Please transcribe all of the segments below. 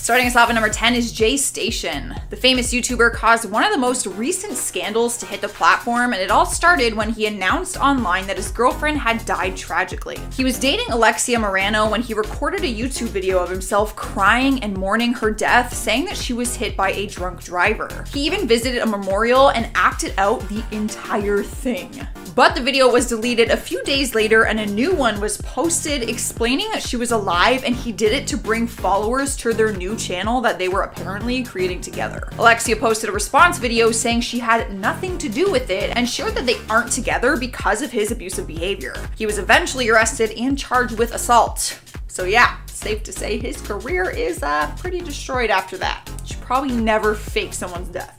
Starting us off at number 10 is Jay Station. The famous YouTuber caused one of the most recent scandals to hit the platform, and it all started when he announced online that his girlfriend had died tragically. He was dating Alexia Morano when he recorded a YouTube video of himself crying and mourning her death, saying that she was hit by a drunk driver. He even visited a memorial and acted out the entire thing. But the video was deleted a few days later and a new one was posted explaining that she was alive and he did it to bring followers to their new channel that they were apparently creating together. Alexia posted a response video saying she had nothing to do with it and shared that they aren't together because of his abusive behavior. He was eventually arrested and charged with assault. So yeah, safe to say his career is pretty destroyed after that. Should probably never fake someone's death.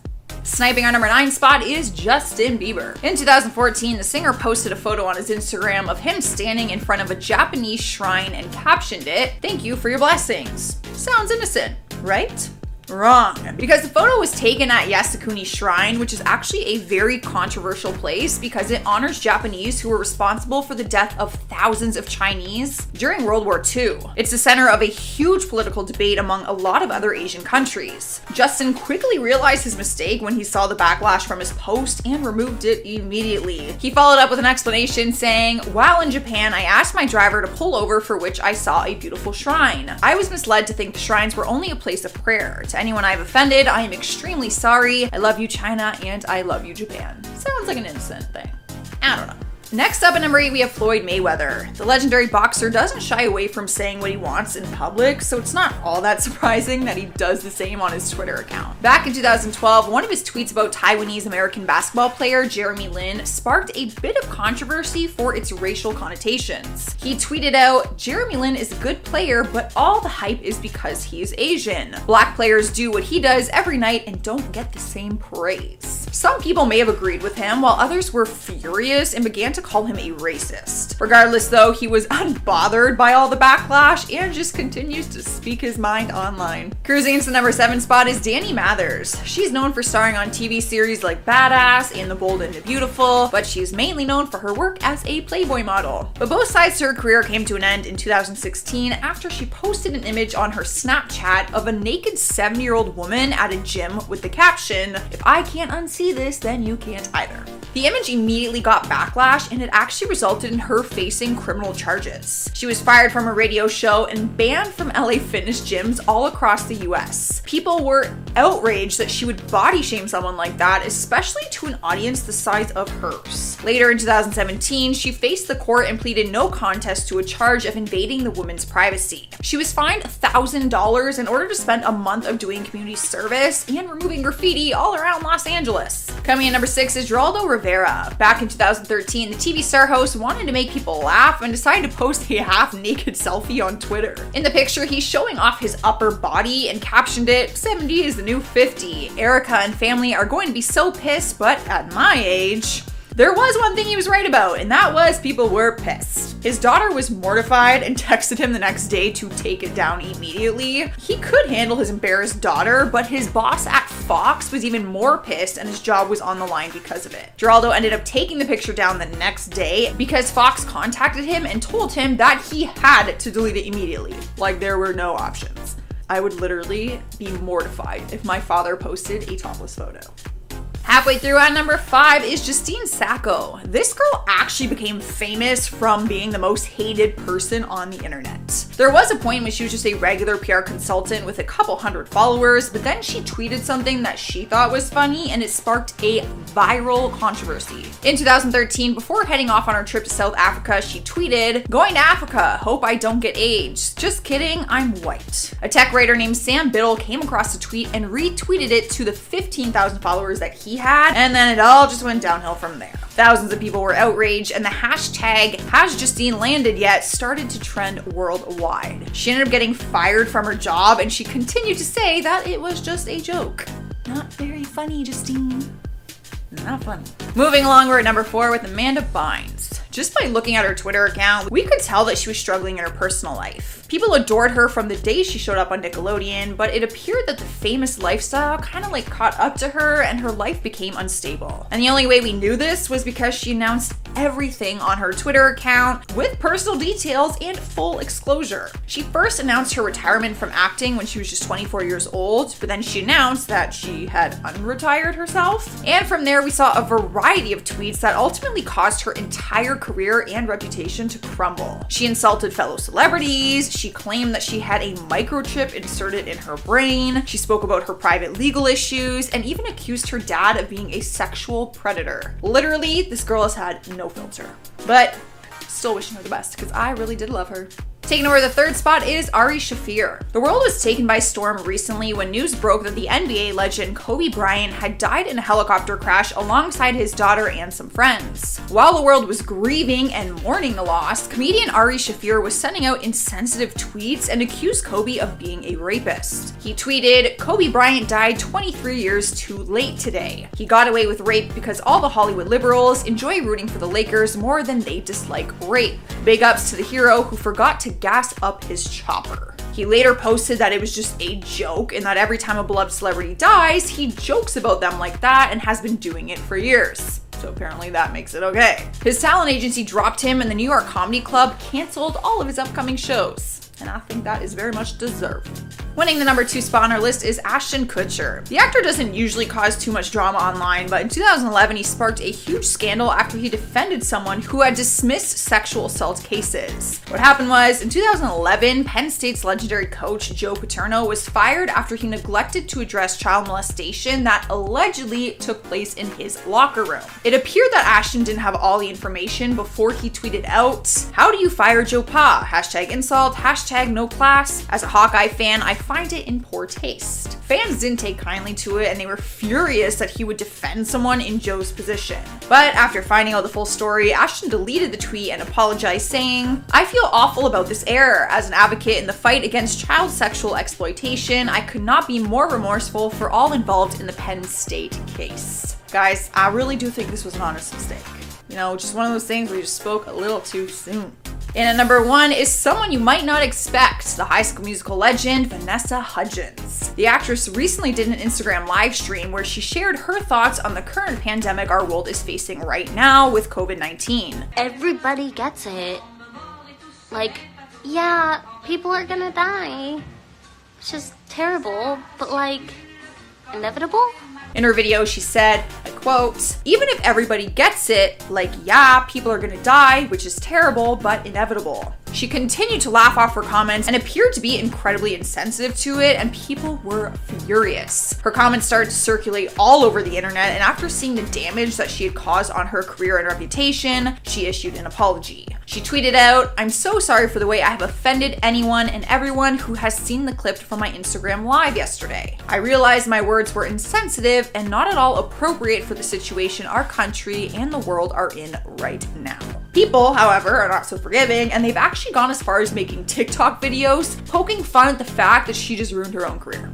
Sniping our number 9 spot is Justin Bieber. In 2014, the singer posted a photo on his Instagram of him standing in front of a Japanese shrine and captioned it, "Thank you for your blessings." Sounds innocent, right? Wrong. Because the photo was taken at Yasukuni Shrine, which is actually a very controversial place because it honors Japanese who were responsible for the death of thousands of Chinese during World War II. It's the center of a huge political debate among a lot of other Asian countries. Justin quickly realized his mistake when he saw the backlash from his post and removed it immediately. He followed up with an explanation saying, "While in Japan, I asked my driver to pull over, for which I saw a beautiful shrine. I was misled to think the shrines were only a place of prayer. To anyone I've offended, I am extremely sorry. I love you, China, and I love you, Japan." Sounds like an innocent thing. I don't know. Next up at number 8, we have Floyd Mayweather. The legendary boxer doesn't shy away from saying what he wants in public, so it's not all that surprising that he does the same on his Twitter account. Back in 2012, one of his tweets about Taiwanese-American basketball player Jeremy Lin sparked a bit of controversy for its racial connotations. He tweeted out, "Jeremy Lin is a good player, but all the hype is because he's Asian. Black players do what he does every night and don't get the same praise." Some people may have agreed with him, while others were furious and began to call him a racist. Regardless though, he was unbothered by all the backlash and just continues to speak his mind online. Cruising into the number 7 spot is Dani Mathers. She's known for starring on TV series like Badass and The Bold and the Beautiful, but she's mainly known for her work as a Playboy model. But both sides to her career came to an end in 2016 after she posted an image on her Snapchat of a naked 70-year-old woman at a gym with the caption, "If I can't unsee this, then you can't either." The image immediately got backlash and it actually resulted in her facing criminal charges. She was fired from a radio show and banned from LA fitness gyms all across the US. People were outraged that she would body shame someone like that, especially to an audience the size of hers. Later in 2017, she faced the court and pleaded no contest to a charge of invading the woman's privacy. She was fined $1,000 in order to spend a month of doing community service and removing graffiti all around Los Angeles. Coming in number 6 is Geraldo Rivera. Back in 2013, the TV star host wanted to make people laugh and decided to post a half-naked selfie on Twitter. In the picture, he's showing off his upper body and captioned it, "70 is the new 50. Erica and family are going to be so pissed, but at my age..." There was one thing he was right about, and that was people were pissed. His daughter was mortified and texted him the next day to take it down immediately. He could handle his embarrassed daughter, but his boss at Fox was even more pissed and his job was on the line because of it. Geraldo ended up taking the picture down the next day because Fox contacted him and told him that he had to delete it immediately. Like there were no options. I would literally be mortified if my father posted a topless photo. Halfway through at number 5 is Justine Sacco. This girl actually became famous from being the most hated person on the internet. There was a point when she was just a regular PR consultant with a couple hundred followers, but then she tweeted something that she thought was funny and it sparked a viral controversy. In 2013, before heading off on her trip to South Africa, she tweeted, "Going to Africa, hope I don't get AIDS. Just kidding, I'm white." A tech writer named Sam Biddle came across the tweet and retweeted it to the 15,000 followers that he had, and then it all just went downhill from there. Thousands of people were outraged, and the hashtag #HasJustineLandedYet started to trend worldwide. She ended up getting fired from her job, and she continued to say that it was just a joke. Not very funny, Justine. Not funny. Moving along, we're at number 4 with Amanda Bynes. Just by looking at her Twitter account, we could tell that she was struggling in her personal life. People adored her from the day she showed up on Nickelodeon, but it appeared that the famous lifestyle kind of caught up to her and her life became unstable. And the only way we knew this was because she announced everything on her Twitter account with personal details and full disclosure. She first announced her retirement from acting when she was just 24 years old, but then she announced that she had unretired herself. And from there, we saw a variety of tweets that ultimately caused her entire career and reputation to crumble. She insulted fellow celebrities, she claimed that she had a microchip inserted in her brain, she spoke about her private legal issues, and even accused her dad of being a sexual predator. Literally, this girl has had no filter. But still wishing her the best because I really did love her. Taking over the third spot is Ari Shaffir. The world was taken by storm recently when news broke that the NBA legend Kobe Bryant had died in a helicopter crash alongside his daughter and some friends. While the world was grieving and mourning the loss, comedian Ari Shaffir was sending out insensitive tweets and accused Kobe of being a rapist. He tweeted, "Kobe Bryant died 23 years too late today. He got away with rape because all the Hollywood liberals enjoy rooting for the Lakers more than they dislike rape. Big ups to the hero who forgot to gas up his chopper." He later posted that it was just a joke and that every time a beloved celebrity dies, he jokes about them like that and has been doing it for years. So apparently that makes it okay. His talent agency dropped him and the New York Comedy Club canceled all of his upcoming shows. And I think that is very much deserved. Winning the number 2 spot on our list is Ashton Kutcher. The actor doesn't usually cause too much drama online, but in 2011 he sparked a huge scandal after he defended someone who had dismissed sexual assault cases. What happened was, in 2011, Penn State's legendary coach Joe Paterno was fired after he neglected to address child molestation that allegedly took place in his locker room. It appeared that Ashton didn't have all the information before he tweeted out, "How do you fire Joe Pa? #insult, #no class. As a Hawkeye fan, I find it in poor taste." Fans didn't take kindly to it and they were furious that he would defend someone in Joe's position. But after finding out the full story, Ashton deleted the tweet and apologized, saying, "I feel awful about this error. As an advocate in the fight against child sexual exploitation, I could not be more remorseful for all involved in the Penn State case." Guys, I really do think this was an honest mistake. You know, just one of those things where you just spoke a little too soon. And at number 1 is someone you might not expect, the High School Musical legend, Vanessa Hudgens. The actress recently did an Instagram live stream where she shared her thoughts on the current pandemic our world is facing right now with COVID-19. Everybody gets it. Like, yeah, people are gonna die. It's just terrible, but like, inevitable? In her video, she said, I quote, "Even if everybody gets it, like, yeah, people are gonna die, which is terrible, but inevitable." She continued to laugh off her comments and appeared to be incredibly insensitive to it, and people were furious. Her comments started to circulate all over the internet, and after seeing the damage that she had caused on her career and reputation, she issued an apology. She tweeted out, "I'm so sorry for the way I have offended anyone and everyone who has seen the clip from my Instagram live yesterday. I realized my words were insensitive and not at all appropriate for the situation our country and the world are in right now." People, however, are not so forgiving, and they've actually gone as far as making TikTok videos poking fun at the fact that she just ruined her own career.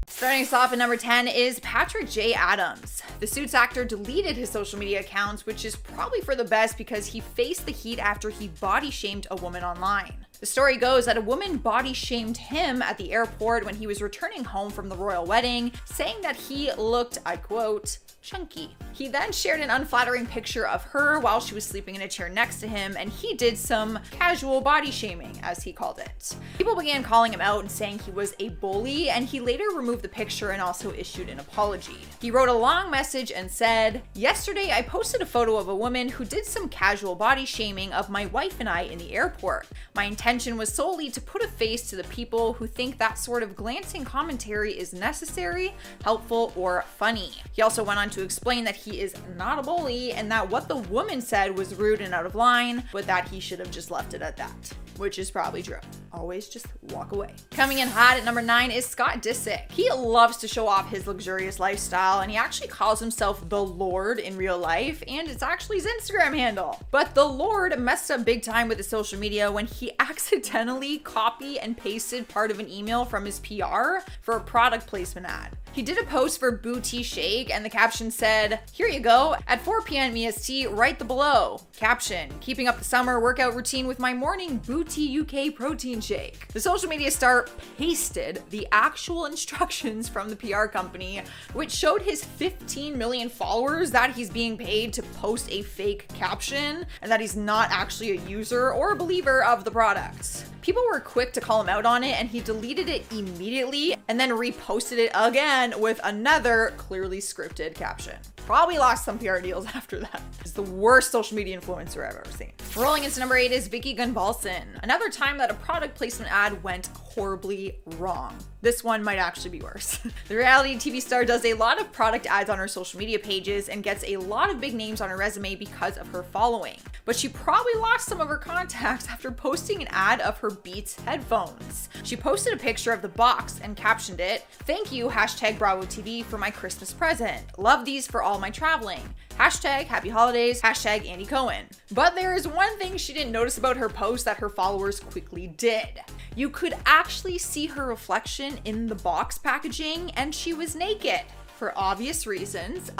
Starting us off at number 10 is Patrick J. Adams. The Suits actor deleted his social media accounts, which is probably for the best because he faced the heat after he body shamed a woman online. The story goes that a woman body shamed him at the airport when he was returning home from the royal wedding, saying that he looked, I quote, chunky. He then shared an unflattering picture of her while she was sleeping in a chair next to him, and he did some casual body shaming, as he called it. People began calling him out and saying he was a bully, and he later removed the picture and also issued an apology. He wrote a long message and said, "Yesterday I posted a photo of a woman who did some casual body shaming of my wife and I in the airport. My intention was solely to put a face to the people who think that sort of glancing commentary is necessary, helpful, or funny." He also went on to explain that he is not a bully and that what the woman said was rude and out of line, but that he should have just left it at that, which is probably true. Always just walk away. Coming in hot at number 9 is Scott Disick. He loves to show off his luxurious lifestyle, and he actually calls himself the Lord in real life, and it's actually his Instagram handle. But the Lord messed up big time with his social media when he accidentally copy and pasted part of an email from his PR for a product placement ad. He did a post for Booty Shake and the caption said, "Here you go, at 4 p.m. EST, right the below." Caption, "Keeping up the summer workout routine with my morning Booty UK protein shake." The social media star pasted the actual instructions from the PR company, which showed his 15 million followers that he's being paid to post a fake caption and that he's not actually a user or a believer of the product. People were quick to call him out on it, and he deleted it immediately and then reposted it again with another clearly scripted caption. Probably lost some PR deals after that. He's the worst social media influencer I've ever seen. Rolling into number 8 is Vicky Gunvalson. Another time that a product placement ad went horribly wrong. This one might actually be worse. The reality TV star does a lot of product ads on her social media pages and gets a lot of big names on her resume because of her following. But she probably lost some of her contacts after posting an ad of her Beats headphones. She posted a picture of the box and captioned it, "Thank you, #BravoTV for my Christmas present. Love these for all my traveling. #Happy holidays, #Andy Cohen." But there is one thing she didn't notice about her post that her followers quickly did. You could actually see her reflection in the box packaging, and she was naked. For obvious reasons,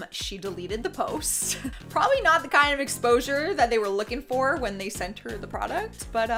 she deleted the post. Probably not the kind of exposure that they were looking for when they sent her the product, but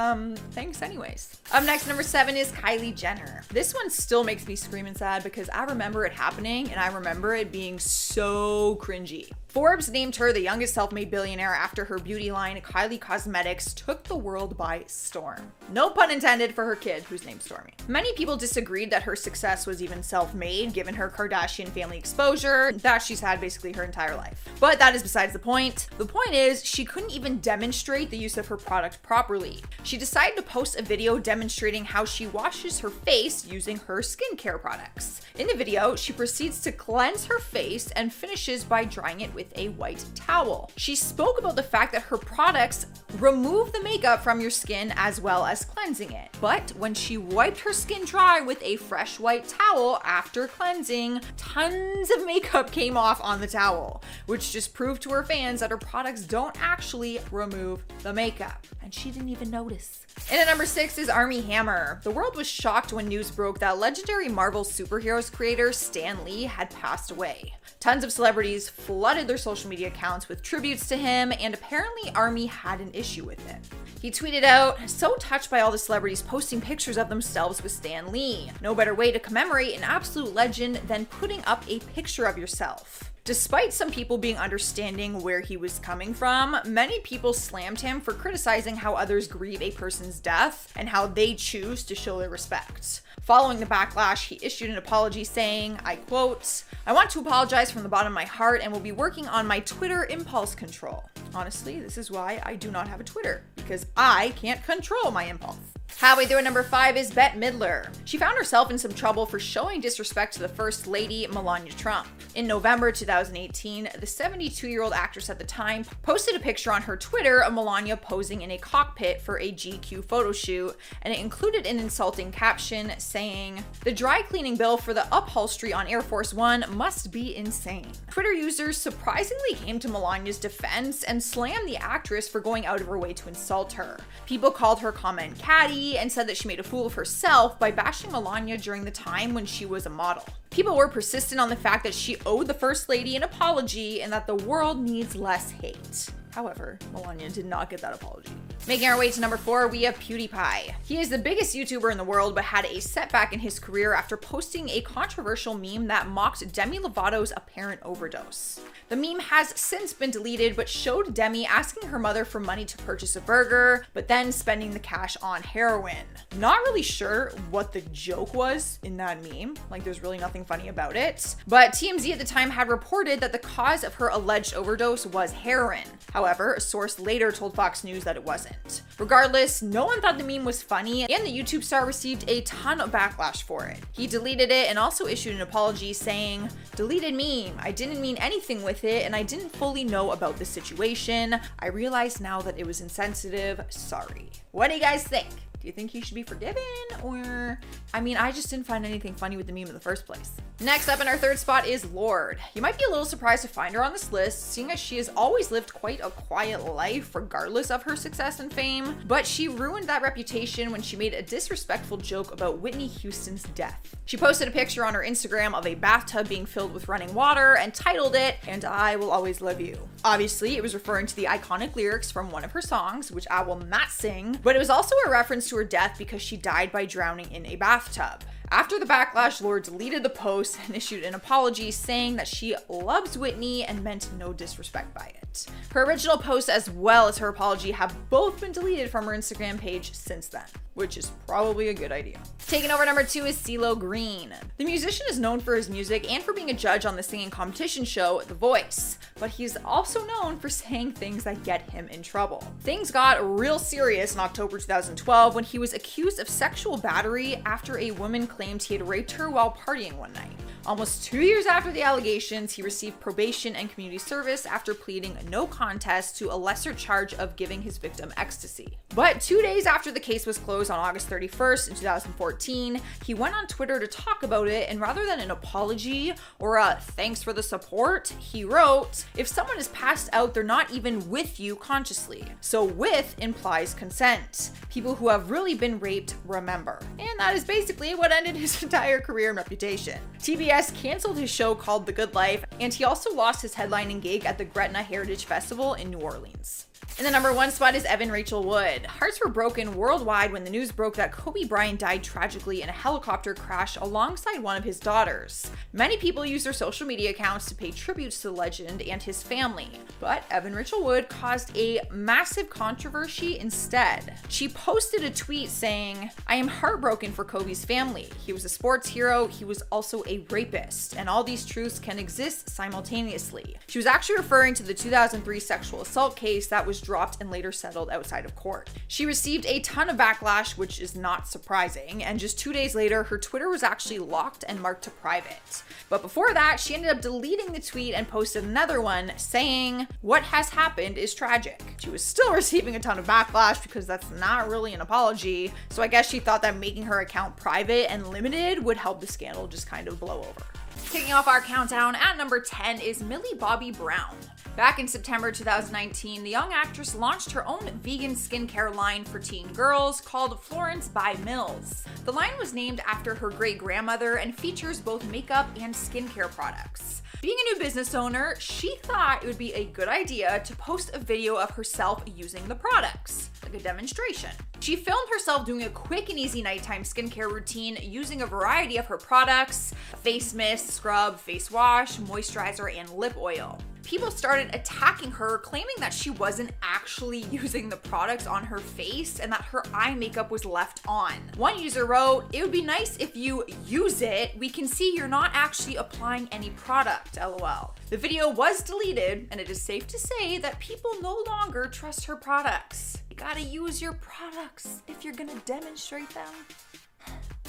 thanks anyways. Up next, number 7 is Kylie Jenner. This one still makes me scream and sad because I remember it happening and I remember it being so cringy. Forbes named her the youngest self-made billionaire after her beauty line, Kylie Cosmetics, took the world by storm. No pun intended for her kid, whose name's Stormy. Many people disagreed that her success was even self-made, given her Kardashian family exposure that she's had basically her entire life. But that is besides the point. The point is, she couldn't even demonstrate the use of her product properly. She decided to post a video demonstrating how she washes her face using her skincare products. In the video, she proceeds to cleanse her face and finishes by drying it with a white towel. She spoke about the fact that her products remove the makeup from your skin as well as cleansing it. But when she wiped her skin dry with a fresh white towel after cleansing, tons of makeup came off on the towel, which just proved to her fans that her products don't actually remove the makeup. And she didn't even notice. And at number 6 is Armie Hammer. The world was shocked when news broke that legendary Marvel superheroes creator Stan Lee had passed away. Tons of celebrities flooded their social media accounts with tributes to him, and apparently Armie had an issue with it. He tweeted out, "So touched by all the celebrities posting pictures of themselves with Stan Lee. No better way to commemorate an absolute legend than putting up a picture of yourself." Despite some people being understanding where he was coming from, many people slammed him for criticizing how others grieve a person's death and how they choose to show their respect. Following the backlash, he issued an apology saying, I quote, "I want to apologize from the bottom of my heart and will be working on my Twitter impulse control. Honestly, this is why I do not have a Twitter, because I can't control my impulse." Halfway through at number 5 is Bette Midler. She found herself in some trouble for showing disrespect to the First Lady, Melania Trump. In November 2018, the 72-year-old actress at the time posted a picture on her Twitter of Melania posing in a cockpit for a GQ photo shoot, and it included an insulting caption saying, "The dry cleaning bill for the upholstery on Air Force One must be insane." Twitter users surprisingly came to Melania's defense and slammed the actress for going out of her way to insult her. People called her comment catty and said that she made a fool of herself by bashing Melania during the time when she was a model. People were persistent on the fact that she owed the First Lady an apology and that the world needs less hate. However, Melania did not get that apology. Making our way to number 4, we have PewDiePie. He is the biggest YouTuber in the world, but had a setback in his career after posting a controversial meme that mocked Demi Lovato's apparent overdose. The meme has since been deleted, but showed Demi asking her mother for money to purchase a burger, but then spending the cash on heroin. Not really sure what the joke was in that meme, like there's really nothing funny about it, but TMZ at the time had reported that the cause of her alleged overdose was heroin. However, a source later told Fox News that it wasn't. Regardless, no one thought the meme was funny, and the YouTube star received a ton of backlash for it. He deleted it and also issued an apology saying, "Deleted meme. I didn't mean anything with it, and I didn't fully know about the situation. I realize now that it was insensitive. Sorry." What do you guys think? Do you think he should be forgiven? Or, I just didn't find anything funny with the meme in the first place. Next up in our third spot is Lorde. You might be a little surprised to find her on this list, seeing as she has always lived quite a quiet life regardless of her success and fame, but she ruined that reputation when she made a disrespectful joke about Whitney Houston's death. She posted a picture on her Instagram of a bathtub being filled with running water and titled it, "And I Will Always Love You." Obviously, it was referring to the iconic lyrics from one of her songs, which I will not sing, but it was also a reference to her death because she died by drowning in a bathtub. After the backlash, Lorde deleted the post and issued an apology saying that she loves Whitney and meant no disrespect by it. Her original post as well as her apology have both been deleted from her Instagram page since then, which is probably a good idea. Taking over number 2 is CeeLo Green. The musician is known for his music and for being a judge on the singing competition show The Voice, but he's also known for saying things that get him in trouble. Things got real serious in October 2012 when he was accused of sexual battery after a woman claimed he had raped her while partying one night. Almost 2 years after the allegations, he received probation and community service after pleading no contest to a lesser charge of giving his victim ecstasy. But 2 days after the case was closed on August 31st in 2014, he went on Twitter to talk about it, and rather than an apology or a thanks for the support, he wrote, "If someone is passed out, they're not even with you consciously. So with implies consent. People who have really been raped remember." And that is basically what ended his entire career and reputation. TBS canceled his show called The Good Life, and he also lost his headlining gig at the Gretna Heritage Festival in New Orleans. In the number 1 spot is Evan Rachel Wood. Hearts were broken worldwide when the news broke that Kobe Bryant died tragically in a helicopter crash alongside one of his daughters. Many people use their social media accounts to pay tributes to the legend and his family, but Evan Rachel Wood caused a massive controversy instead. She posted a tweet saying, "I am heartbroken for Kobe's family. He was a sports hero, he was also a rapist, and all these truths can exist simultaneously." She was actually referring to the 2003 sexual assault case that was dropped and later settled outside of court. She received a ton of backlash, which is not surprising, and just 2 days later, her Twitter was actually locked and marked to private. But before that, she ended up deleting the tweet and posted another one saying, "What has happened is tragic." She was still receiving a ton of backlash because that's not really an apology, so I guess she thought that making her account private and limited would help the scandal just kind of blow over. Kicking off our countdown at number 10 is Millie Bobby Brown. Back in September 2019, the young actress launched her own vegan skincare line for teen girls called Florence by Mills. The line was named after her great-grandmother and features both makeup and skincare products. Being a new business owner, she thought it would be a good idea to post a video of herself using the products, like a demonstration. She filmed herself doing a quick and easy nighttime skincare routine using a variety of her products: face mist, scrub, face wash, moisturizer, and lip oil. People started attacking her, claiming that she wasn't actually using the products on her face and that her eye makeup was left on. One user wrote, "It would be nice if you use it. We can see you're not actually applying any product, lol." The video was deleted, and it is safe to say that people no longer trust her products. You gotta use your products if you're gonna demonstrate them.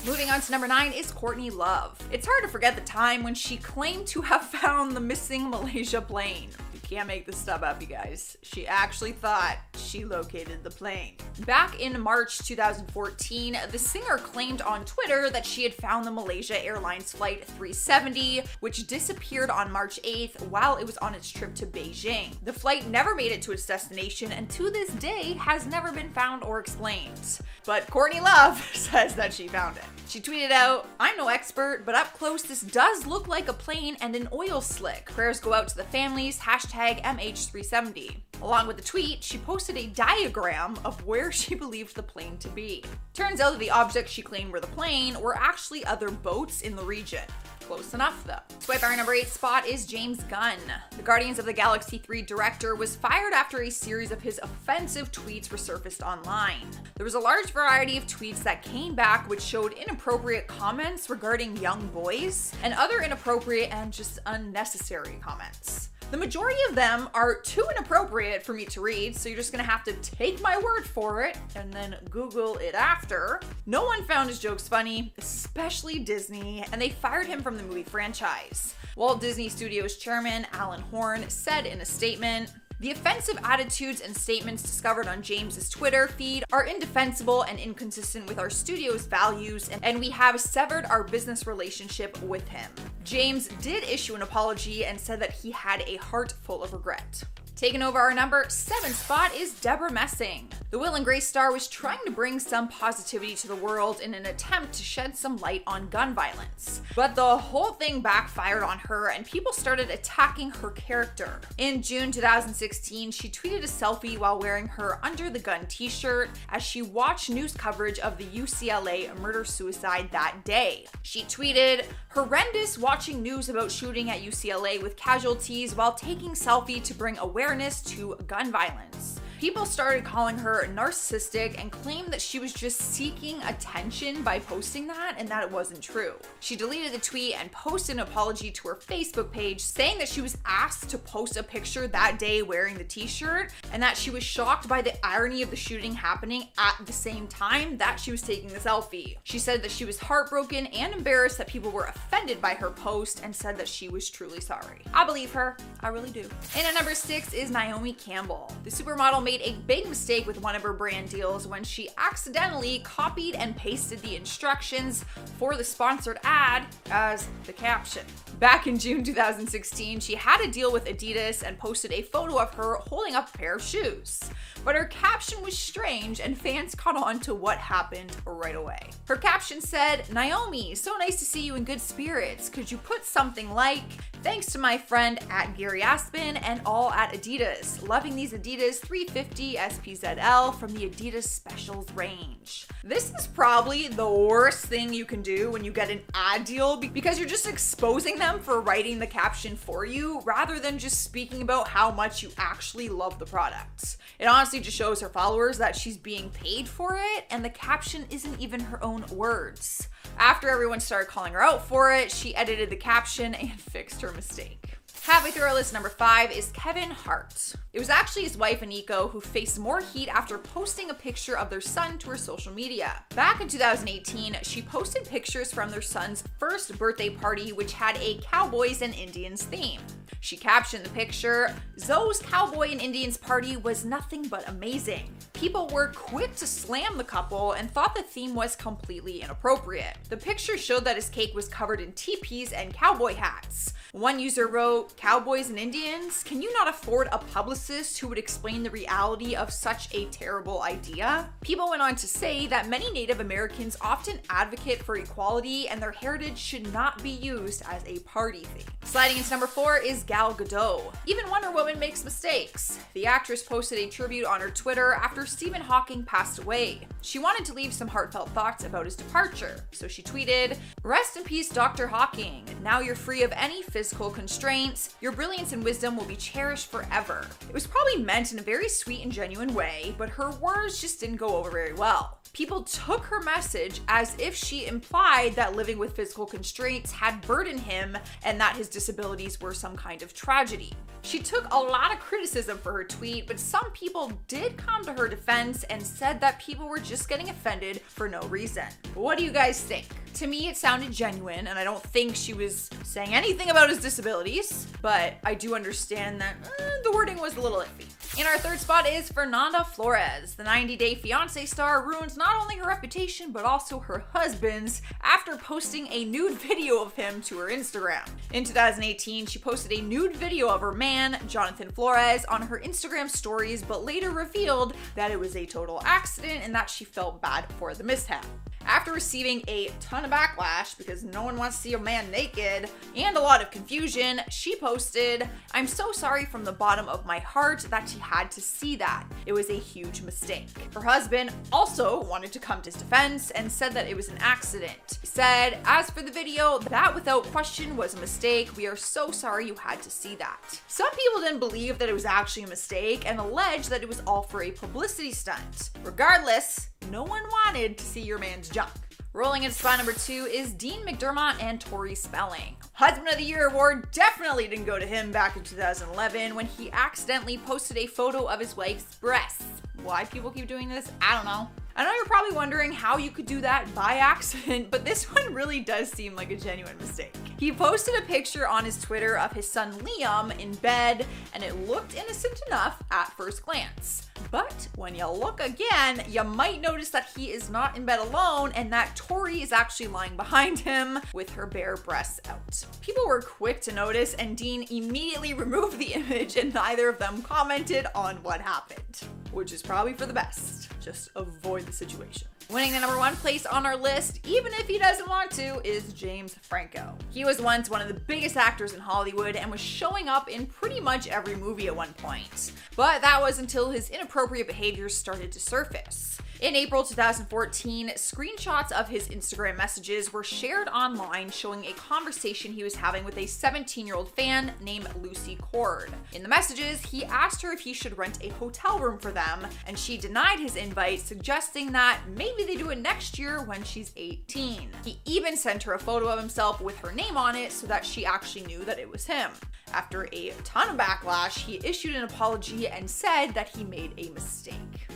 Moving on to number 9 is Courtney Love. It's hard to forget the time when she claimed to have found the missing Malaysia plane. You can't make this stuff up, you guys. She actually thought she located the plane. Back in March 2014, the singer claimed on Twitter that she had found the Malaysia Airlines Flight 370, which disappeared on March 8th while it was on its trip to Beijing. The flight never made it to its destination and to this day has never been found or explained. But Courtney Love says that she found it. She tweeted out, "I'm no expert, but up close this does look like a plane and an oil slick. Prayers go out to the families, #MH370. Along with the tweet, she posted a diagram of where she believed the plane to be. Turns out that the objects she claimed were the plane were actually other boats in the region. Close enough though. So our number 8 spot is James Gunn. The Guardians of the Galaxy 3 director was fired after a series of his offensive tweets resurfaced online. There was a large variety of tweets that came back which showed inappropriate comments regarding young boys and other inappropriate and just unnecessary comments. The majority of them are too inappropriate for me to read, so you're just gonna have to take my word for it and then Google it after. No one found his jokes funny, especially Disney, and they fired him from the movie franchise. Walt Disney Studios chairman Alan Horn said in a statement, The offensive attitudes and statements discovered on James's Twitter feed are indefensible and inconsistent with our studio's values, and we have severed our business relationship with him. James did issue an apology and said that he had a heart full of regret. Taking over our number 7 spot is Deborah Messing. The Will and Grace star was trying to bring some positivity to the world in an attempt to shed some light on gun violence. But the whole thing backfired on her and people started attacking her character. In June 2016, she tweeted a selfie while wearing her Under the Gun t-shirt as she watched news coverage of the UCLA murder-suicide that day. She tweeted, "Horrendous watching news about shooting at UCLA with casualties while taking selfie to bring awareness to gun violence." People started calling her narcissistic and claimed that she was just seeking attention by posting that and that it wasn't true. She deleted the tweet and posted an apology to her Facebook page saying that she was asked to post a picture that day wearing the t-shirt and that she was shocked by the irony of the shooting happening at the same time that she was taking the selfie. She said that she was heartbroken and embarrassed that people were offended by her post and said that she was truly sorry. I believe her. I really do. And at number 6 is Naomi Campbell. The supermodel made a big mistake with one of her brand deals when she accidentally copied and pasted the instructions for the sponsored ad as the caption. Back in June 2016, she had a deal with Adidas and posted a photo of her holding up a pair of shoes. But her caption was strange and fans caught on to what happened right away. Her caption said, "Naomi, so nice to see you in good spirits. Could you put something like, thanks to my friend at Gary Aspen and all at Adidas. Loving these Adidas 350 SPZL from the Adidas Specials range." This is probably the worst thing you can do when you get an ad deal because you're just exposing them for writing the caption for you rather than just speaking about how much you actually love the product. It honestly just shows her followers that she's being paid for it and the caption isn't even her own words. After everyone started calling her out for it, she edited the caption and fixed her mistake. Halfway through our list, number 5 is Kevin Hart. It was actually his wife, Aniko, who faced more heat after posting a picture of their son to her social media. Back in 2018, she posted pictures from their son's first birthday party, which had a Cowboys and Indians theme. She captioned the picture, "Zoe's Cowboy and Indians party was nothing but amazing." People were quick to slam the couple and thought the theme was completely inappropriate. The picture showed that his cake was covered in teepees and cowboy hats. One user wrote, "Cowboys and Indians? Can you not afford a publicist who would explain the reality of such a terrible idea?" People went on to say that many Native Americans often advocate for equality and their heritage should not be used as a party theme. Sliding into number 4 is Gal Gadot. Even Wonder Woman makes mistakes. The actress posted a tribute on her Twitter after Stephen Hawking passed away. She wanted to leave some heartfelt thoughts about his departure, so she tweeted, "Rest in peace, Dr. Hawking. Now you're free of any physical constraints. Your brilliance and wisdom will be cherished forever." It was probably meant in a very sweet and genuine way, but her words just didn't go over very well. People took her message as if she implied that living with physical constraints had burdened him and that his disabilities were some kind of tragedy. She took a lot of criticism for her tweet, but some people did come to her defense and said that people were just getting offended for no reason. What do you guys think? To me, it sounded genuine, and I don't think she was saying anything about his disabilities, but I do understand that the wording was a little iffy. In our 3rd spot is Fernanda Flores. The 90 Day Fiancé star ruins not only her reputation, but also her husband's after posting a nude video of him to her Instagram. In 2018, she posted a nude video of her man, Jonathan Flores, on her Instagram stories, but later revealed that it was a total accident and that she felt bad for the mishap. After receiving a ton of backlash because no one wants to see a man naked and a lot of confusion, she posted, "I'm so sorry from the bottom of my heart that you had to see that. It was a huge mistake." Her husband also wanted to come to his defense and said that it was an accident. He said, "As for the video, that without question was a mistake. We are so sorry you had to see that." Some people didn't believe that it was actually a mistake and alleged that it was all for a publicity stunt. Regardless, no one wanted to see your man's junk. Rolling into spot number 2 is Dean McDermott and Tori Spelling. Husband of the Year award definitely didn't go to him back in 2011 when he accidentally posted a photo of his wife's breasts. Why people keep doing this, I don't know. I know you're probably wondering how you could do that by accident, but this one really does seem like a genuine mistake. He posted a picture on his Twitter of his son Liam in bed, and it looked innocent enough at first glance. But when you look again, you might notice that he is not in bed alone and that Tori is actually lying behind him with her bare breasts out. People were quick to notice, and Dean immediately removed the image, and neither of them commented on what happened, which is probably for the best. Just avoid the situation. Winning the #1 place on our list, even if he doesn't want to, is James Franco. He was once one of the biggest actors in Hollywood and was showing up in pretty much every movie at one point. But that was until his inappropriate behaviors started to surface. In April 2014, screenshots of his Instagram messages were shared online showing a conversation he was having with a 17-year-old fan named Lucy Cord. In the messages, he asked her if he should rent a hotel room for them, and she denied his invite, suggesting that maybe they do it next year when she's 18. He even sent her a photo of himself with her name on it so that she actually knew that it was him. After a ton of backlash, he issued an apology and said that he made a mistake.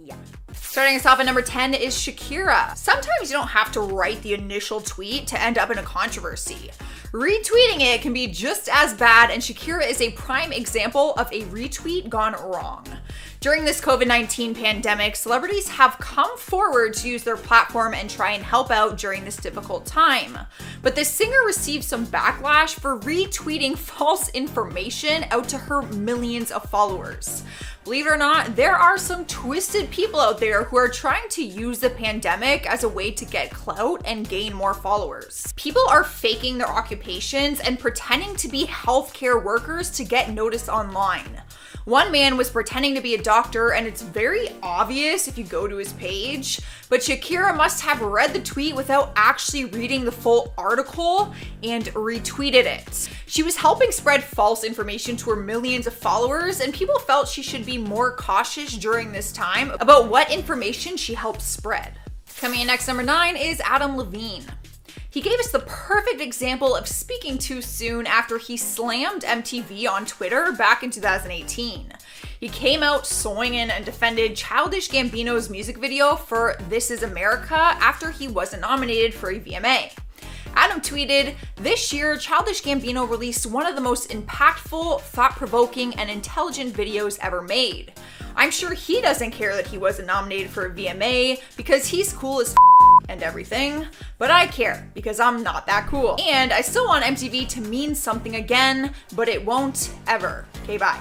Yeah. Starting us off at number 10 is Shakira. Sometimes you don't have to write the initial tweet to end up in a controversy. Retweeting it can be just as bad, and Shakira is a prime example of a retweet gone wrong. During this COVID-19 pandemic, celebrities have come forward to use their platform and try and help out during this difficult time. But the singer received some backlash for retweeting false information out to her millions of followers. Believe it or not, there are some twisted people out there who are trying to use the pandemic as a way to get clout and gain more followers. People are faking their occupations and pretending to be healthcare workers to get noticed online. One man was pretending to be a doctor, and it's very obvious if you go to his page, but Shakira must have read the tweet without actually reading the full article and retweeted it. She was helping spread false information to her millions of followers, and people felt she should be more cautious during this time about what information she helped spread. Coming in next, number 9 is Adam Levine. He gave us the perfect example of speaking too soon after he slammed MTV on Twitter back in 2018. He came out swinging and defended Childish Gambino's music video for This Is America after he wasn't nominated for a VMA. Adam tweeted, "This year, Childish Gambino released one of the most impactful, thought-provoking, and intelligent videos ever made. I'm sure he doesn't care that he wasn't nominated for a VMA because he's cool as and everything, but I care because I'm not that cool. And I still want MTV to mean something again, but it won't ever. Okay, bye."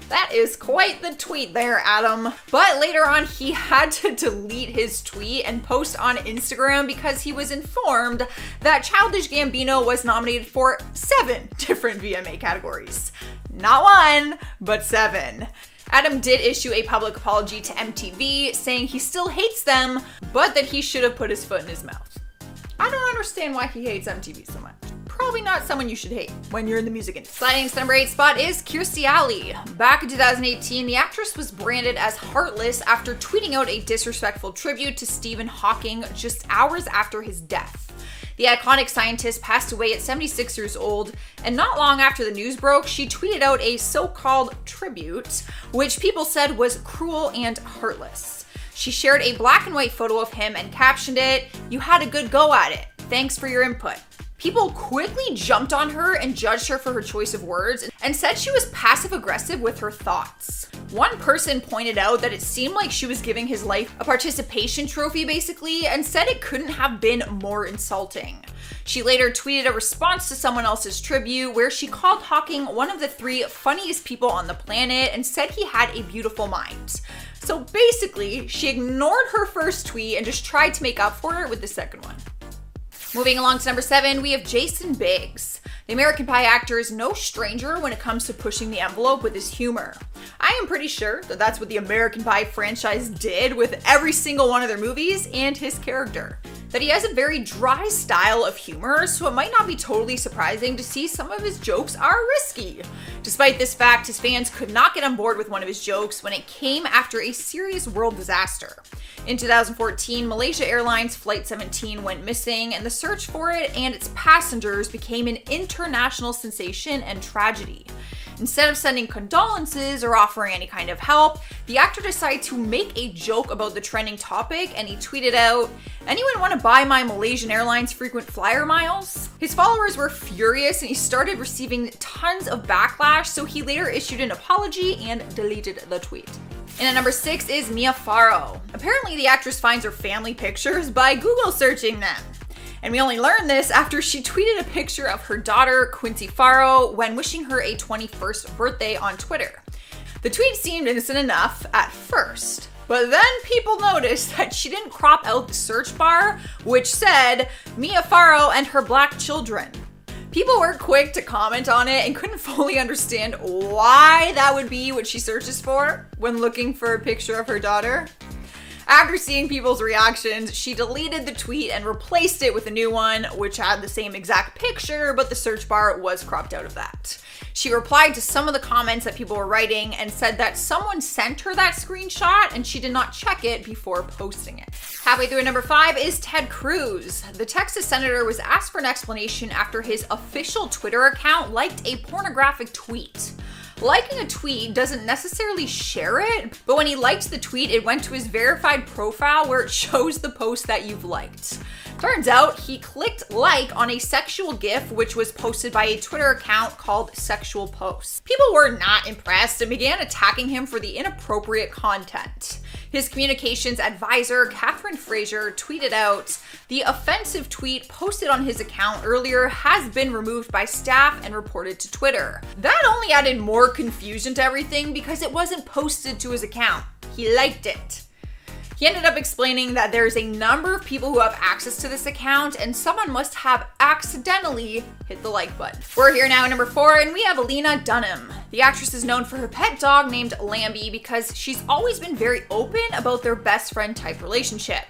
That is quite the tweet there, Adam. But later on, he had to delete his tweet and post on Instagram because he was informed that Childish Gambino was nominated for 7 different VMA categories. Not 1, but 7. Adam did issue a public apology to MTV, saying he still hates them, but that he should have put his foot in his mouth. I don't understand why he hates MTV so much. Probably not someone you should hate when you're in the music industry. Sliding to number 8 spot is Kirstie Alley. Back in 2018, the actress was branded as heartless after tweeting out a disrespectful tribute to Stephen Hawking just hours after his death. The iconic scientist passed away at 76 years old, and not long after the news broke, she tweeted out a so-called tribute, which people said was cruel and heartless. She shared a black and white photo of him and captioned it, "You had a good go at it. Thanks for your input." People quickly jumped on her and judged her for her choice of words and said she was passive-aggressive with her thoughts. One person pointed out that it seemed like she was giving his life a participation trophy, basically, and said it couldn't have been more insulting. She later tweeted a response to someone else's tribute where she called Hawking one of the 3 funniest people on the planet and said he had a beautiful mind. So basically, she ignored her first tweet and just tried to make up for it with the second one. Moving along to number 7, we have Jason Biggs. The American Pie actor is no stranger when it comes to pushing the envelope with his humor. I am pretty sure that that's what the American Pie franchise did with every single one of their movies and his character. That he has a very dry style of humor, so it might not be totally surprising to see some of his jokes are risky. Despite this fact, his fans could not get on board with one of his jokes when it came after a serious world disaster. In 2014, Malaysia Airlines Flight 17 went missing, and the search for it and its passengers became an international sensation and tragedy. Instead of sending condolences or offering any kind of help, the actor decided to make a joke about the trending topic, and he tweeted out, "Anyone want to buy my Malaysian Airlines frequent flyer miles?" His followers were furious and he started receiving tons of backlash, so he later issued an apology and deleted the tweet. And at number 6 is Mia Farrow. Apparently the actress finds her family pictures by Google searching them. And we only learned this after she tweeted a picture of her daughter, Quincy Farrow, when wishing her a 21st birthday on Twitter. The tweet seemed innocent enough at first, but then people noticed that she didn't crop out the search bar, which said Mia Farrow and her black children. People were quick to comment on it and couldn't fully understand why that would be what she searches for when looking for a picture of her daughter. After seeing people's reactions, she deleted the tweet and replaced it with a new one, which had the same exact picture, but the search bar was cropped out of that. She replied to some of the comments that people were writing and said that someone sent her that screenshot and she did not check it before posting it. Halfway through at number 5 is Ted Cruz. The Texas senator was asked for an explanation after his official Twitter account liked a pornographic tweet. Liking a tweet doesn't necessarily share it, but when he liked the tweet, it went to his verified profile where it shows the post that you've liked. Turns out he clicked like on a sexual GIF which was posted by a Twitter account called Sexual Posts. People were not impressed and began attacking him for the inappropriate content. His communications advisor, Catherine Fraser, tweeted out, "The offensive tweet posted on his account earlier has been removed by staff and reported to Twitter." That only added more confusion to everything because it wasn't posted to his account. He liked it. He ended up explaining that there's a number of people who have access to this account and someone must have accidentally hit the like button. We're here now at number 4 and we have Lena Dunham. The actress is known for her pet dog named Lambie because she's always been very open about their best friend type relationship.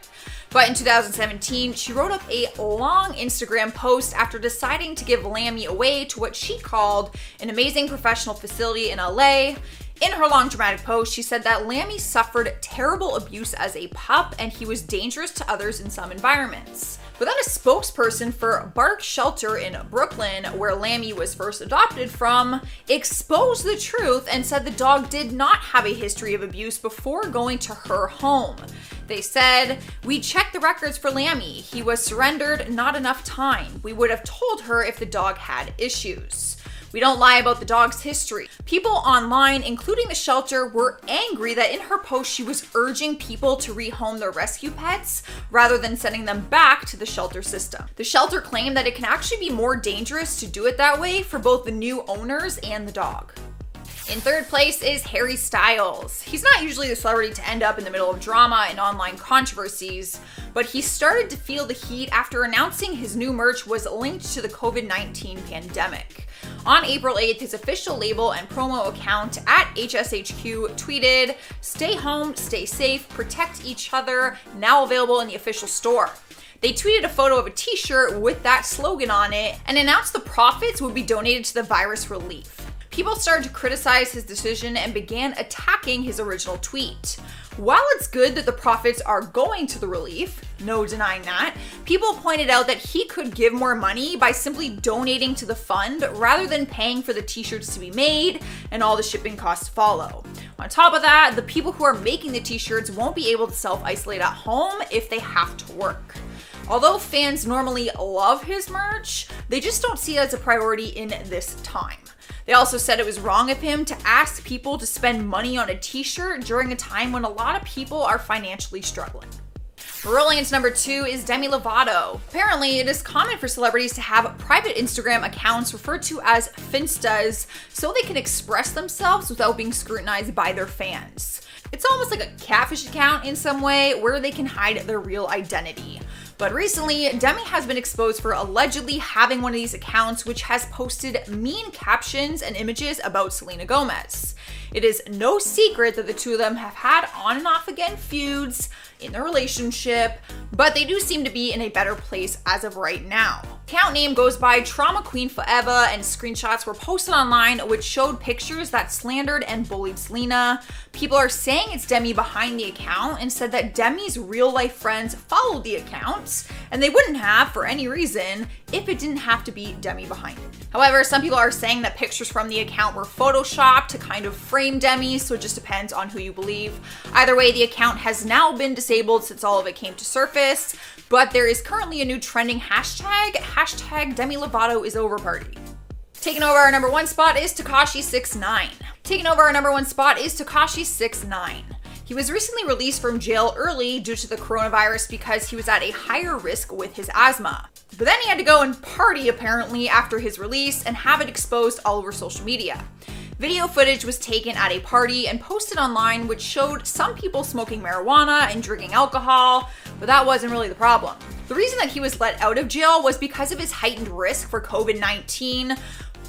But in 2017, she wrote up a long Instagram post after deciding to give Lambie away to what she called an amazing professional facility in LA. In her long dramatic post, she said that Lambie suffered terrible abuse as a pup and he was dangerous to others in some environments. But then a spokesperson for Bark Shelter in Brooklyn, where Lambie was first adopted from, exposed the truth and said the dog did not have a history of abuse before going to her home. They said, "We checked the records for Lambie. He was surrendered, not enough time. We would have told her if the dog had issues. We don't lie about the dog's history." People online, including the shelter, were angry that in her post she was urging people to rehome their rescue pets rather than sending them back to the shelter system. The shelter claimed that it can actually be more dangerous to do it that way for both the new owners and the dog. In third place is Harry Styles. He's not usually the celebrity to end up in the middle of drama and online controversies, but he started to feel the heat after announcing his new merch was linked to the COVID-19 pandemic. On April 8th, his official label and promo account at HSHQ tweeted, "Stay home, stay safe, protect each other, now available in the official store." They tweeted a photo of a t-shirt with that slogan on it and announced the profits would be donated to the virus relief. People started to criticize his decision and began attacking his original tweet. While it's good that the profits are going to the relief, no denying that, people pointed out that he could give more money by simply donating to the fund rather than paying for the t-shirts to be made and all the shipping costs follow. On top of that, the people who are making the t-shirts won't be able to self-isolate at home if they have to work. Although fans normally love his merch, they just don't see it as a priority in this time. They also said it was wrong of him to ask people to spend money on a t-shirt during a time when a lot of people are financially struggling. Rolling into number 2 is Demi Lovato. Apparently, it is common for celebrities to have private Instagram accounts referred to as Finstas so they can express themselves without being scrutinized by their fans. It's almost like a catfish account in some way where they can hide their real identity. But recently, Demi has been exposed for allegedly having one of these accounts which has posted mean captions and images about Selena Gomez. It is no secret that the two of them have had on and off again feuds, in their relationship, but they do seem to be in a better place as of right now. Account name goes by Trauma Queen Forever, and screenshots were posted online which showed pictures that slandered and bullied Selena. People are saying it's Demi behind the account and said that Demi's real life friends followed the accounts, and they wouldn't have for any reason if it didn't have to be Demi behind it. However, some people are saying that pictures from the account were photoshopped to kind of frame Demi, so it just depends on who you believe. Either way, the account has now been disabled since all of it came to surface, but there is currently a new trending hashtag Demi Lovato is over party. Taking over our number one spot is Tekashi 6ix9ine. He was recently released from jail early due to the coronavirus because he was at a higher risk with his asthma. But then he had to go and party apparently after his release and have it exposed all over social media. Video footage was taken at a party and posted online, which showed some people smoking marijuana and drinking alcohol, but that wasn't really the problem. The reason that he was let out of jail was because of his heightened risk for COVID-19,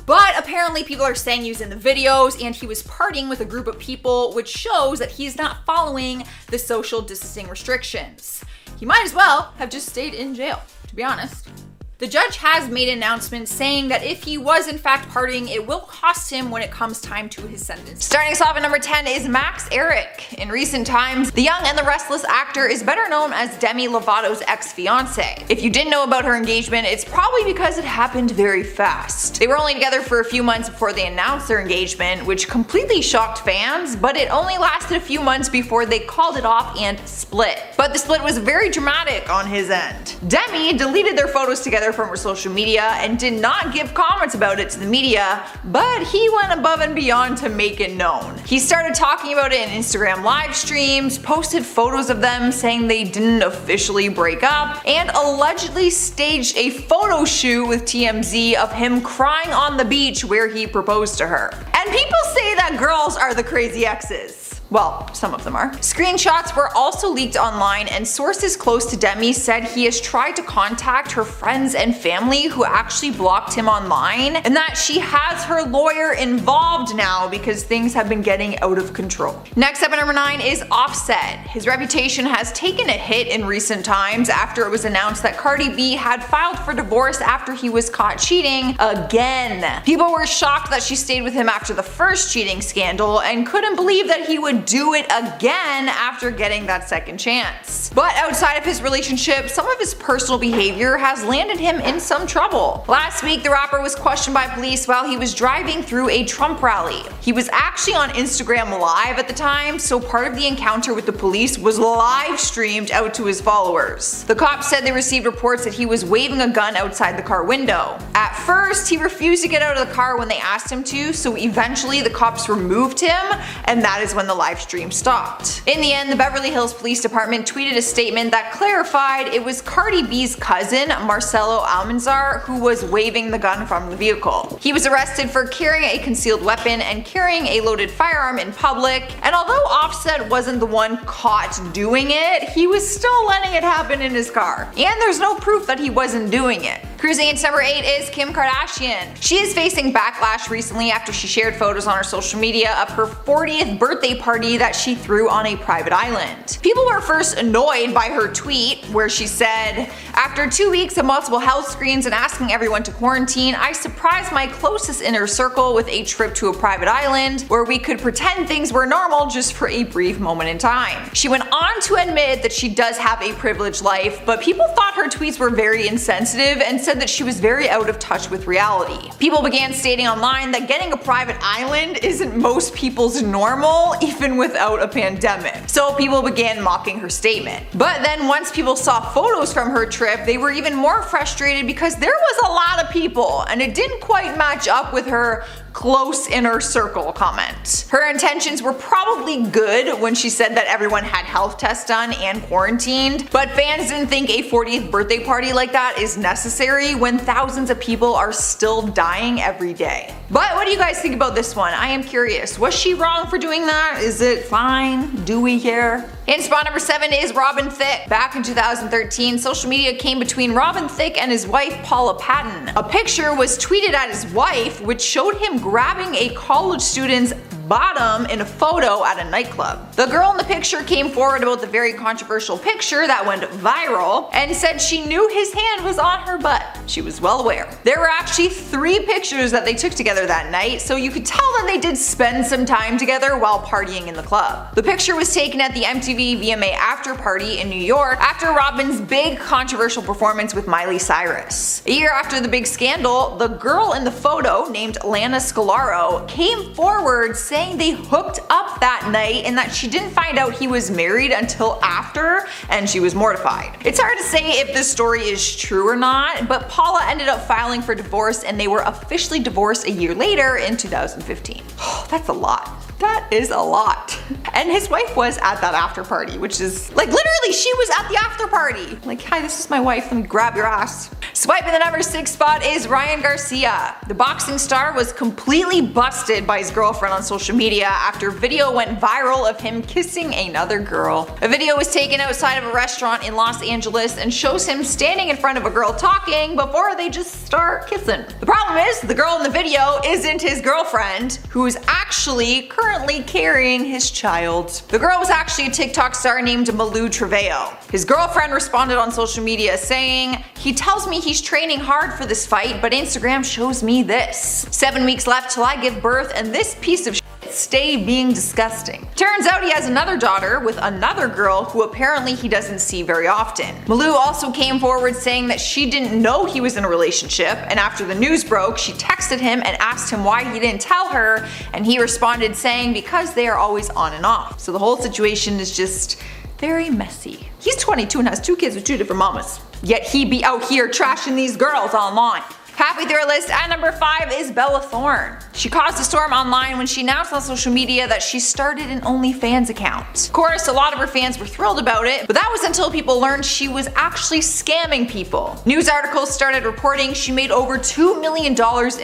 but apparently people are saying he was in the videos and he was partying with a group of people, which shows that he's not following the social distancing restrictions. He might as well have just stayed in jail, to be honest. The judge has made an announcement saying that if he was in fact partying, it will cost him when it comes time to his sentence. Starting us off at number 10 is Max Eric. In recent times, the young and the restless actor is better known as Demi Lovato's ex-fiance. If you didn't know about her engagement, it's probably because it happened very fast. They were only together for a few months before they announced their engagement, which completely shocked fans, but it only lasted a few months before they called it off and split. But the split was very dramatic on his end. Demi deleted their photos together from her social media and did not give comments about it to the media, but he went above and beyond to make it known. He started talking about it in Instagram live streams, posted photos of them saying they didn't officially break up, and allegedly staged a photo shoot with TMZ of him crying on the beach where he proposed to her. And people say that girls are the crazy exes. Well, some of them are. Screenshots were also leaked online, and sources close to Demi said he has tried to contact her friends and family who actually blocked him online, and that she has her lawyer involved now because things have been getting out of control. Next up at number 9 is Offset. His reputation has taken a hit in recent times after it was announced that Cardi B had filed for divorce after he was caught cheating again. People were shocked that she stayed with him after the first cheating scandal and couldn't believe that he would do it again after getting that second chance. But outside of his relationship, some of his personal behavior has landed him in some trouble. Last week, the rapper was questioned by police while he was driving through a Trump rally. He was actually on Instagram Live at the time, so part of the encounter with the police was live streamed out to his followers. The cops said they received reports that he was waving a gun outside the car window. At first, he refused to get out of the car when they asked him to, so eventually the cops removed him, and that is when the live stream stopped. In the end, the Beverly Hills Police Department tweeted a statement that clarified it was Cardi B's cousin, Marcelo Almanzar, who was waving the gun from the vehicle. He was arrested for carrying a concealed weapon and carrying a loaded firearm in public, and although Offset wasn't the one caught doing it, he was still letting it happen in his car. And there's no proof that he wasn't doing it. Cruising into number 8 is Kim Kardashian. She is facing backlash recently after she shared photos on her social media of her 40th birthday party that she threw on a private island. People were first annoyed by her tweet where she said, "After 2 weeks of multiple health screens and asking everyone to quarantine, I surprised my closest inner circle with a trip to a private island where we could pretend things were normal just for a brief moment in time." She went on to admit that she does have a privileged life, but people thought her tweets were very insensitive and said that she was very out of touch with reality. People began stating online that getting a private island isn't most people's normal, even without a pandemic. So people began mocking her statement. But then once people saw photos from her trip, they were even more frustrated because there was a lot of people and it didn't quite match up with her close inner circle comment. Her intentions were probably good when she said that everyone had health tests done and quarantined, but fans didn't think a 40th birthday party like that is necessary when thousands of people are still dying every day. But what do you guys think about this one? I am curious. Was she wrong for doing that? Is it fine? Do we care? In spot number 7 is Robin Thicke. Back in 2013, social media came between Robin Thicke and his wife Paula Patton. A picture was tweeted at his wife which showed him grabbing a college student's bottom in a photo at a nightclub. The girl in the picture came forward about the very controversial picture that went viral and said she knew his hand was on her butt. She was well aware. There were actually 3 pictures that they took together that night, so you could tell that they did spend some time together while partying in the club. The picture was taken at the MTV VMA after party in New York after Robin's big controversial performance with Miley Cyrus. A year after the big scandal, the girl in the photo, named Lana Scalaro, came forward saying they hooked up that night and that she didn't find out he was married until after, and she was mortified. It's hard to say if this story is true or not, but Paula ended up filing for divorce and they were officially divorced a year later in 2015. That's a lot. That is a lot. And his wife was at that after party, which is like literally she was at the after party. Like, hi, this is my wife, let me grab your ass. Swiping the number 6 spot is Ryan Garcia. The boxing star was completely busted by his girlfriend on social media after video went viral of him kissing another girl. A video was taken outside of a restaurant in Los Angeles and shows him standing in front of a girl talking before they just start kissing. The problem is the girl in the video isn't his girlfriend, who is actually currently carrying his child. The girl was actually a TikTok star named Malou Trevejo. His girlfriend responded on social media saying, "He tells me he's training hard for this fight, but Instagram shows me this. 7 weeks left till I give birth and this piece of shit stay being disgusting." Turns out he has another daughter with another girl who apparently he doesn't see very often. Malou also came forward saying that she didn't know he was in a relationship, and after the news broke, she texted him and asked him why he didn't tell her, and he responded saying because they are always on and off. So the whole situation is just very messy. He's 22 and has 2 kids with 2 different mamas. Yet he be out here trashing these girls online. Halfway through our list at number 5 is Bella Thorne. She caused a storm online when she announced on social media that she started an OnlyFans account. Of course, a lot of her fans were thrilled about it, but that was until people learned she was actually scamming people. News articles started reporting she made over $2 million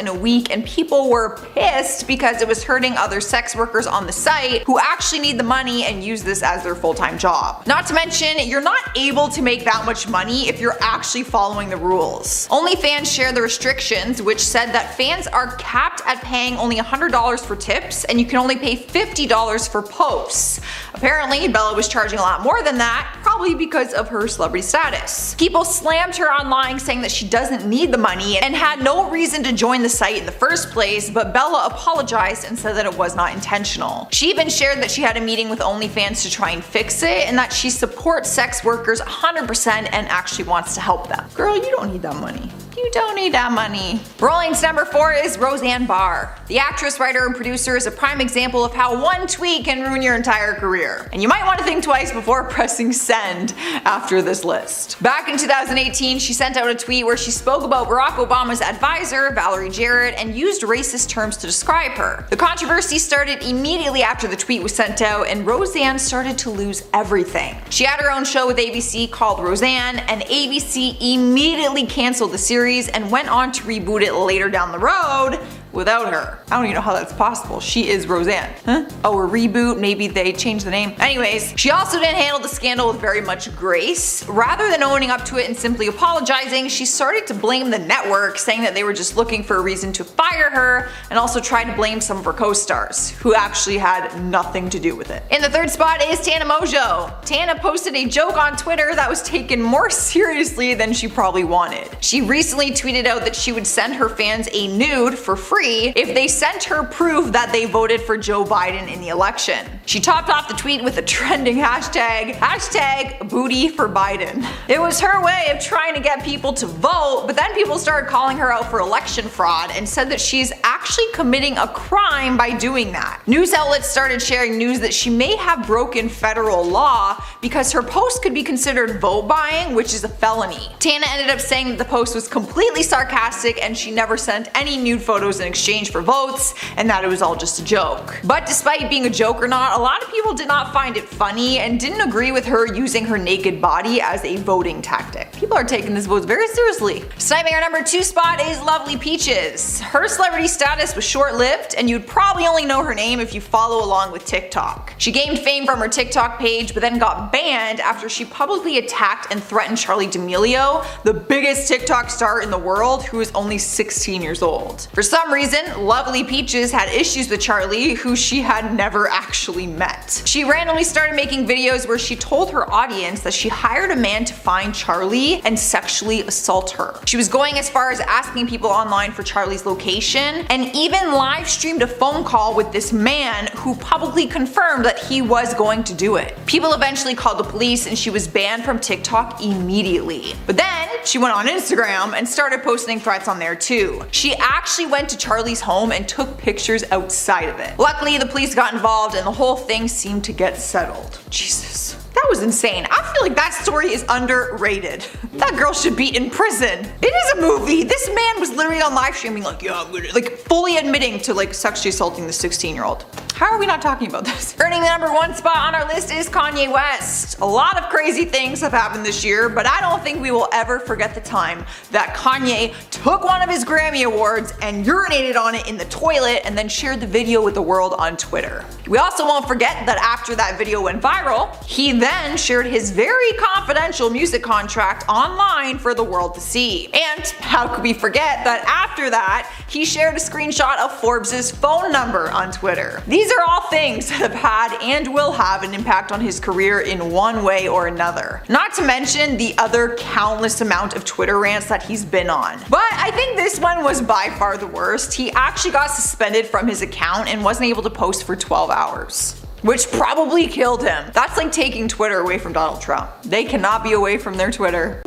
in a week, and people were pissed because it was hurting other sex workers on the site who actually need the money and use this as their full-time job. Not to mention, you're not able to make that much money if you're actually following the rules. OnlyFans share the restrictions, which said that fans are capped at paying only $100 for tips, and you can only pay $50 for posts. Apparently, Bella was charging a lot more than that, probably because of her celebrity status. People slammed her online saying that she doesn't need the money and had no reason to join the site in the first place, but Bella apologized and said that it was not intentional. She even shared that she had a meeting with OnlyFans to try and fix it, and that she supports sex workers 100% and actually wants to help them. Girl, you don't need that money. You don't need that money. Rolling to number 4 is Roseanne Barr. The actress, writer, and producer is a prime example of how one tweet can ruin your entire career. And you might want to think twice before pressing send after this list. Back in 2018, she sent out a tweet where she spoke about Barack Obama's advisor, Valerie Jarrett, and used racist terms to describe her. The controversy started immediately after the tweet was sent out, and Roseanne started to lose everything. She had her own show with ABC called Roseanne, and ABC immediately canceled the series and went on to reboot it later down the road without her. I don't even know how that's possible. She is Roseanne. Huh? Oh, a reboot, maybe they changed the name. Anyways, she also didn't handle the scandal with very much grace. Rather than owning up to it and simply apologizing, she started to blame the network, saying that they were just looking for a reason to fire her, and also tried to blame some of her co-stars, who actually had nothing to do with it. In the 3rd spot is Tana Mojo. Tana posted a joke on Twitter that was taken more seriously than she probably wanted. She recently tweeted out that she would send her fans a nude for free if they sent her proof that they voted for Joe Biden in the election. She topped off the tweet with a trending hashtag booty for Biden. It was her way of trying to get people to vote, but then people started calling her out for election fraud and said that she's actually committing a crime by doing that. News outlets started sharing news that she may have broken federal law because her post could be considered vote buying, which is a felony. Tana ended up saying that the post was completely sarcastic and she never sent any nude photos in exchange for votes, and that it was all just a joke. But despite being a joke or not, a lot of people did not find it funny and didn't agree with her using her naked body as a voting tactic. People are taking this vote very seriously. Sniping our number 2 spot is Lovely Peaches. Her celebrity status was short-lived, and you'd probably only know her name if you follow along with TikTok. She gained fame from her TikTok page, but then got banned after she publicly attacked and threatened Charli D'Amelio, the biggest TikTok star in the world, who is only 16 years old. For some reason, reason, Lovely Peaches had issues with Charlie, who she had never actually met. She randomly started making videos where she told her audience that she hired a man to find Charlie and sexually assault her. She was going as far as asking people online for Charlie's location, and even live streamed a phone call with this man who publicly confirmed that he was going to do it. People eventually called the police and she was banned from TikTok immediately. But then she went on Instagram and started posting threats on there too. She actually went to Charlie's home and took pictures outside of it. Luckily, the police got involved and the whole thing seemed to get settled. Jesus. That was insane. I feel like that story is underrated. That girl should be in prison. It is a movie. This man was literally on live streaming like, yeah, I'm gonna, like fully admitting to like sexually assaulting the 16-year-old. How are we not talking about this? Earning the #1 spot on our list is Kanye West. A lot of crazy things have happened this year, but I don't think we will ever forget the time that Kanye took one of his Grammy Awards and urinated on it in the toilet and then shared the video with the world on Twitter. We also won't forget that after that video went viral, he then shared his very confidential music contract online for the world to see. And how could we forget that after that, he shared a screenshot of Forbes' phone number on Twitter. These are all things that have had and will have an impact on his career in one way or another. Not to mention the other countless amount of Twitter rants that he's been on. But I think this one was by far the worst. He actually got suspended from his account and wasn't able to post for 12 hours. Which probably killed him. That's like taking Twitter away from Donald Trump. They cannot be away from their Twitter.